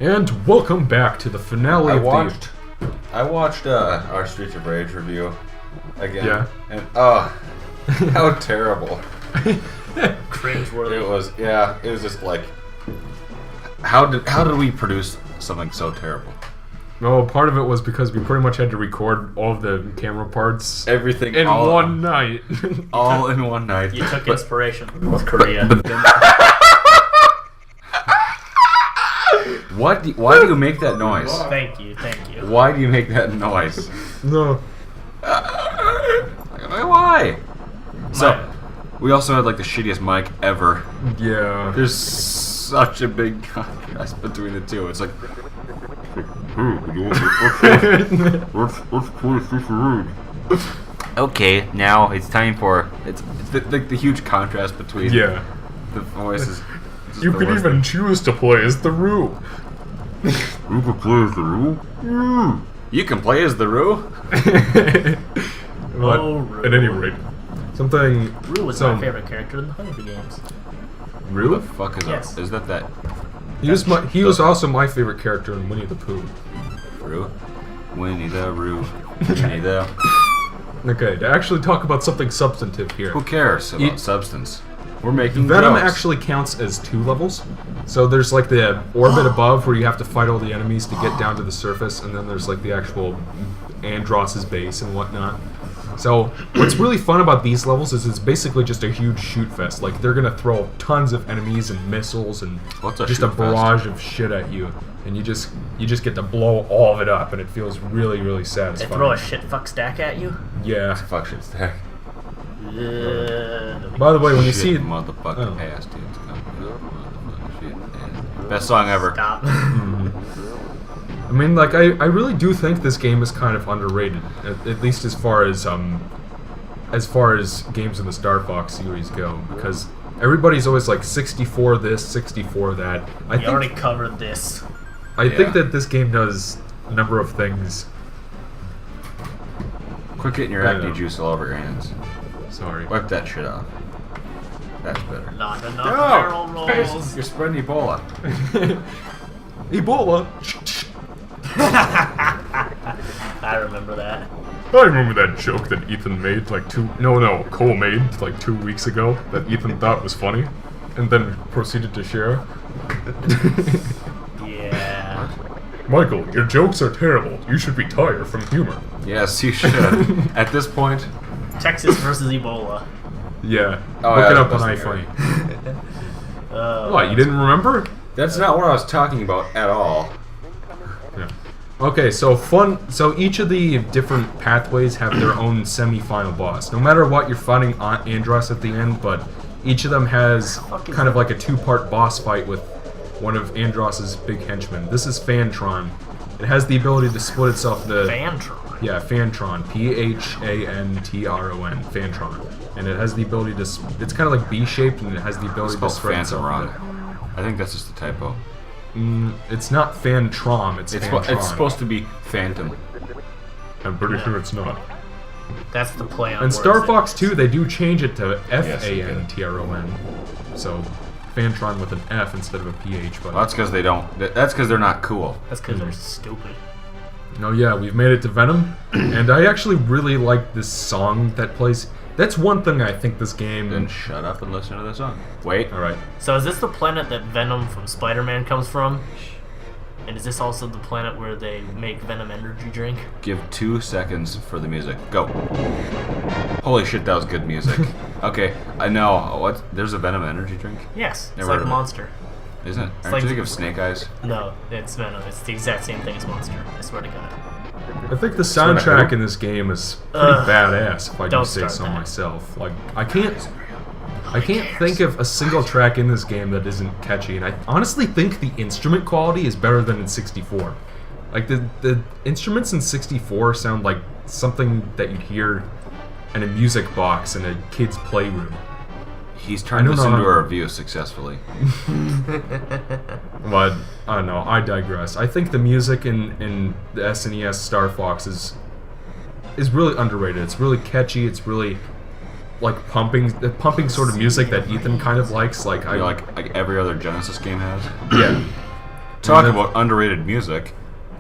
And welcome back to the finale of I watched our Streets of Rage review again. Yeah. And how terrible. Cringeworthy. It was just like, how did we produce something so terrible? No, part of it was because we pretty much had to record all of the camera parts. Everything in one night. All in one night. You took inspiration from North Korea. Why do you make that noise? Thank you. Why do you make that noise? No. Why? So, we also had like the shittiest mic ever. Yeah. There's such a big contrast between the two. It's like, okay, now it's time for it's the huge contrast between the voices. You could even choose to play as the Roo. You can play as the Roo? You can play as the Roo? But, at any rate, something... Roo was my favorite character in the Hunger Games. Roo? Who the fuck is Yes. that? Is that? He was also my favorite character in Winnie the Pooh. Roo? Winnie the Roo. Winnie the... Okay, to actually talk about something substantive here. Who cares about substance? We're making Venom jokes. actually counts as 2 levels. So there's like the orbit above where you have to fight all the enemies to get down to the surface, and then there's like the actual Andross's base and whatnot. So what's really fun about these levels is it's basically just a huge shoot fest. Like they're gonna throw tons of enemies and missiles and just a barrage of shit at you, and you just get to blow all of it up, and it feels really, really They satisfying. throw a shit fuck stack at you? Yeah. Fuck shit stack. By the way, when you see motherfucking ass, dude, it's coming up, motherfucking shit ass. Best song ever. Stop. I mean, like, I really do think this game is kind of underrated, at least as far as games in the Star Fox series go, because everybody's always like 64 this, 64 that. We already covered this. I think that this game does a number of things. Quit getting your acne juice all over your hands. Sorry. Wipe that shit off. That's better. Not enough barrel rolls. You're spreading Ebola. Ebola. I remember that. I remember that joke that Ethan made like Cole made like 2 weeks ago that Ethan thought was funny, and then proceeded to share. Yeah. Michael, your jokes are terrible. You should retire from humor. Yes, you should. At this point. Texas versus Ebola. Yeah. Oh, Look yeah, it up on that's iFunny. Oh, What, you didn't remember? That's not what I was talking about at all. Yeah. Okay, so each of the different pathways have their own semi-final boss. No matter what, you're fighting Andross at the end, but each of them has kind of like a 2-part boss fight with one of Andross's big henchmen. This is Fantron. It has the ability to split itself into... Fantron? Yeah, Fantron. P-H-A-N-T-R-O-N. Fantron. And it has the ability to... It's kind of like B-shaped, and it has the ability to spread itself. I think that's just a typo. It's not Fantrom, it's Fantron. It's supposed to be Phantom. I'm pretty sure it's not. That's the play on And words Star Fox 2, they do change it to F-A-N-T-R-O-N. So, Fantron with an F instead of a PH. But Well, that's because they don't. That's because they're not cool. That's because they're stupid. No, yeah, we've made it to Venom, and I actually really like this song that plays. That's one thing I think this game... Then shut up and listen to the song. Wait. Alright. So is this the planet that Venom from Spider-Man comes from? And is this also the planet where they make Venom energy drink? Give 2 seconds for the music. Go. Holy shit, that was good music. Okay, I know. What? There's a Venom energy drink? Yes, Never it's heard like of it. Monster. Isn't it? Aren't like- you thinking of Snake Eyes? No, it's Venom. It's the exact same thing as Monster. I swear to God. I think the soundtrack in this game is pretty badass, if I do Don't say start so that. myself. Like, I can't think of a single track in this game that isn't catchy, and I honestly think the instrument quality is better than in 64. Like, the instruments in 64 sound like something that you'd hear in a music box in a kid's playroom. He's turned this into a review successfully. But, I don't know, I digress. I think the music in the SNES Star Fox is really underrated. It's really catchy, it's really like the pumping sort of music that Ethan kind of likes. Like like every other Genesis game has. Yeah. Talk about underrated music.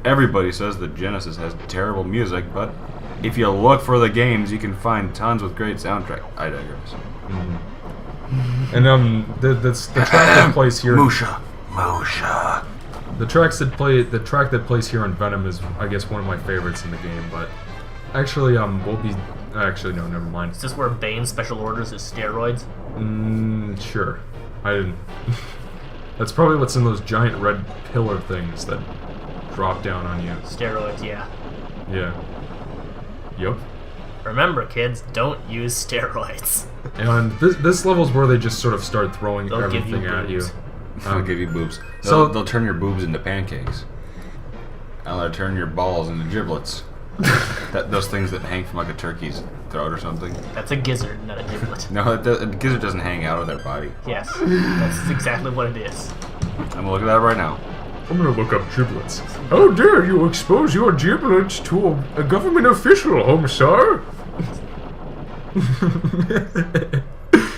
Everybody says that Genesis has terrible music, but if you look for the games, you can find tons with great soundtrack. I digress. And the track that plays here. Musha. The track that plays here on Venom is, I guess, one of my favorites in the game. But actually, actually no, never mind. Is this where Bane's special orders is steroids? Sure. I didn't. That's probably what's in those giant red pillar things that drop down on you. Steroids, yeah. Yeah. Yup. Remember, kids, don't use steroids. And this level's where they just sort of start throwing They'll give everything you at you. boobs. They'll give you boobs. So- They'll turn your boobs into pancakes. And they'll turn your balls into giblets. Those things that hang from like a turkey's throat or something. That's a gizzard, not a giblet. No, a gizzard doesn't hang out of their body. Yes, that's exactly what it is. I'm gonna look at that right now. I'm gonna look up giblets. How dare you expose your giblets to a government official, Homestar?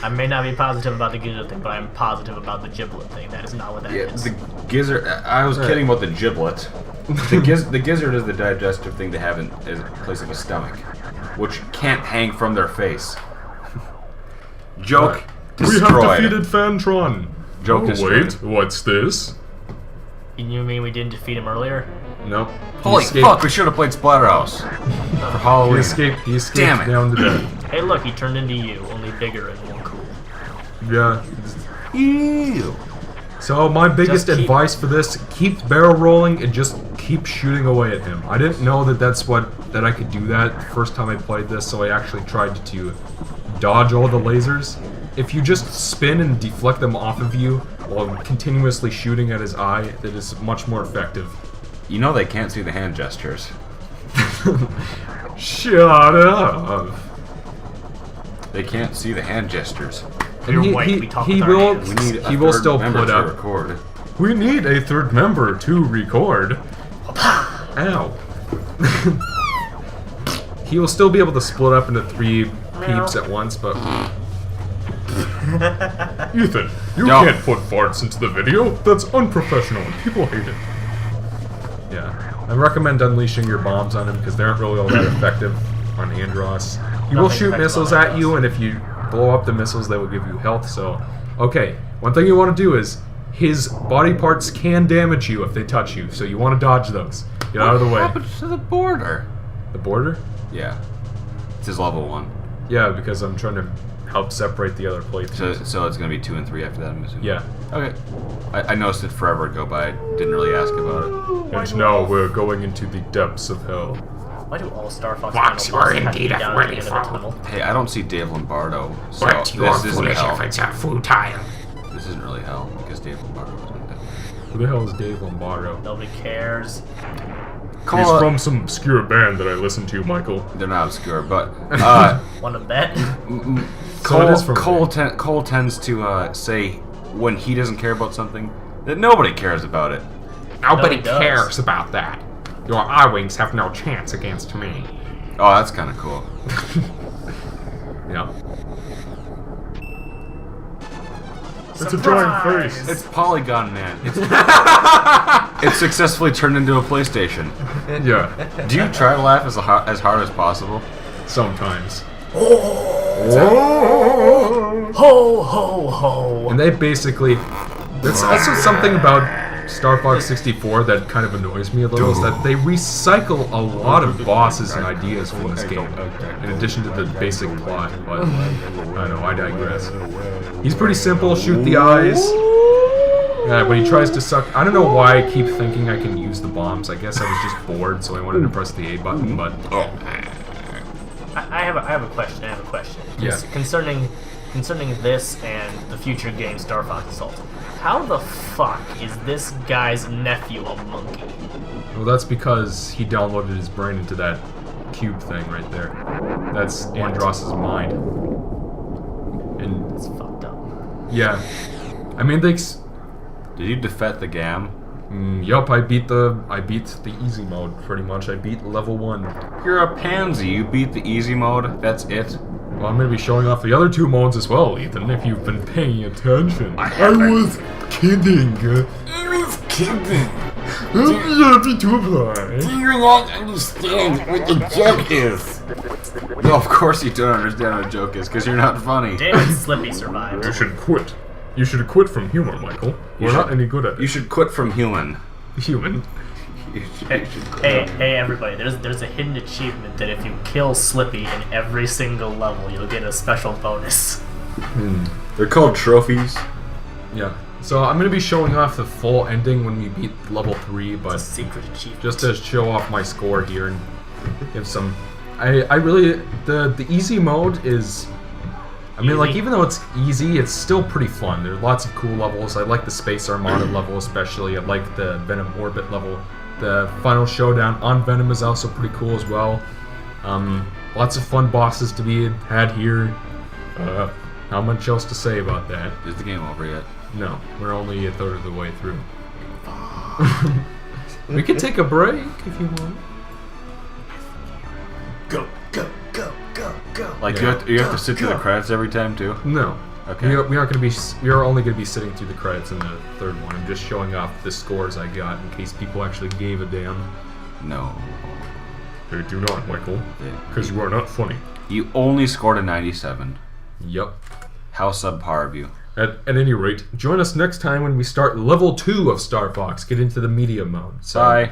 I may not be positive about the gizzard thing, but I'm positive about the giblet thing. That is not what that is. The gizzard. I was kidding about the giblet. The gizzard is the digestive thing they have in place of a stomach, which can't hang from their face. Joke destroyed. We have defeated Fantron. Joke destroyed. Wait, what's this? You mean we didn't defeat him earlier? Nope. Holy fuck! We should have played Splatterhouse for Halloween. He escaped Damn it. down to death. Hey, look, he turned into you, only bigger and more cool. Yeah. Ew. So my biggest Just keep- advice for this: keep barrel rolling and just keep shooting away at him. I didn't know that I could do that the first time I played this, so I actually tried to dodge all the lasers. If you just spin and deflect them off of you while continuously shooting at his eye, that is much more effective. You know they can't see the hand gestures. Shut up. They can't see the hand gestures. You're He- white, he- we talk he with our will- hands. We need He a will third still member put to up- record. We need a third member to record. Ow. He will still be able to split up into 3 peeps at once, but... Ethan, you No. can't put farts into the video. That's unprofessional and people hate it. Yeah. I recommend unleashing your bombs on him because they aren't really all that effective on Andross. He will Nothing shoot effective missiles on at you, and if you blow up the missiles, they will give you health, so... Okay, one thing you want to do is, his body parts can damage you if they touch you, so you want to dodge those. Get out of the way. What happened to the border? The border? Yeah. It's his level 1. Yeah, because I'm trying to help separate the other playthroughs. So it's gonna be 2 and 3 after that, I'm assuming. Yeah. Okay. I noticed it forever ago, but I didn't really ask about it. And now we're going into the depths of hell. Why do all Star Fox Fox, final you are bosses have to be indeed a down at the end of the wonderful. tunnel? Hey, I don't see Dave Lombardo, so But you are this isn't foolish hell. if it's a futile. This isn't really hell because Dave Lombardo wasn't dead. Who the hell is Dave Lombardo? Nobody cares. He's from some obscure band that I listen to, Michael. They're not obscure, but Wanna bet? So it is from Cole tends to say when he doesn't care about something that nobody cares about it. Nobody No, he does. cares about that. Your eye wings have no chance against me. Oh, that's kind of cool. Yeah. It's a giant face. It's Polygon Man. It's successfully turned into a PlayStation. Yeah. Do you try to laugh as hard as possible? Sometimes. Ho ho ho! And they basically... That's also something about Star Fox 64 that kind of annoys me a little, is that they recycle a lot of bosses and ideas from this game, in addition to the basic plot, but I know, I digress. He's pretty simple, shoot the eyes. Yeah, but he tries to suck... I don't know why I keep thinking I can use the bombs. I guess I was just bored, so I wanted to press the A button, but... I have a question. Yeah. Concerning this and the future game Star Fox Assault. How the fuck is this guy's nephew a monkey? Well, that's because he downloaded his brain into that cube thing right there. That's Andross's mind. And It's fucked up. yeah, I mean they. Did you defect the GAM? Yup, I beat the easy mode pretty much. I beat level 1. You're a pansy. You beat the easy mode. That's it. Well, I'm going to be showing off the other 2 modes as well, Ethan, if you've been paying attention. I was kidding. I was kidding. I'm happy to apply. Do you not understand what the joke is? No, of course you don't understand what a joke is, because you're not funny. Damn it, Slippy survived. You should quit. You should quit from humor, Michael. We're not any good at it. You should quit from human. Human. You should quit. Hey, everybody! There's a hidden achievement that if you kill Slippy in every single level, you'll get a special bonus. They're called trophies. Yeah. So I'm going to be showing off the full ending when we beat level 3, It's a but secret achievement. just to show off my score here and give some... I really... The easy mode is... I mean, like, Easy? even though it's easy, it's still pretty fun. There are lots of cool levels. I like the Space Armada level especially. I like the Venom Orbit level. The final showdown on Venom is also pretty cool as well. Lots of fun bosses to be had here. Not much else to say about that. Is the game over yet? No, we're only a third of the way through. We can take a break if you want. Go, go, go, go, go. Like Yeah. you have to sit through the credits every time too. No. Okay. We aren't going to be. We are only going to be sitting through the credits in the third one. I'm just showing off the scores I got in case people actually gave a damn. No. They do not, Michael, Yeah. because you are not funny. You only scored a 97. Yup. How subpar of you. At any rate, join us next time when we start level 2 of Star Fox. Get into the media mode. So, Bye.